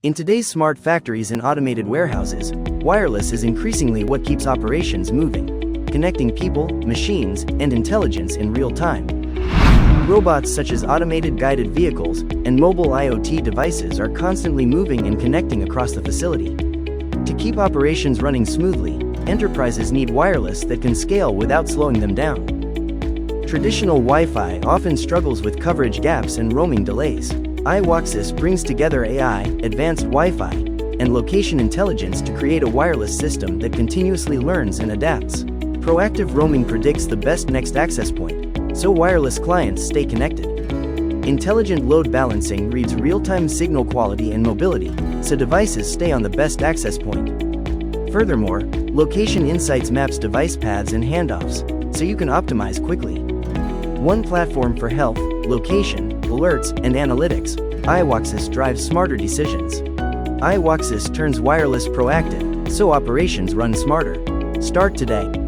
In today's smart factories and automated warehouses, wireless is increasingly what keeps operations moving, connecting people, machines, and intelligence in real time. Robots such as automated guided vehicles and mobile IoT devices are constantly moving and connecting across the facility. To keep operations running smoothly, enterprises need wireless that can scale without slowing them down. Traditional Wi-Fi often struggles with coverage gaps and roaming delays. AIWAXIS brings together AI, advanced Wi-Fi, and location intelligence to create a wireless system that continuously learns and adapts. Proactive roaming predicts the best next access point, so wireless clients stay connected. Intelligent load balancing reads real-time signal quality and mobility, so devices stay on the best access point. Furthermore, Location Insights maps device paths and handoffs, so you can optimize quickly. One platform for health, location, alerts, and analytics, AIWAXIS drives smarter decisions. AIWAXIS turns wireless proactive, so operations run smarter. Start today.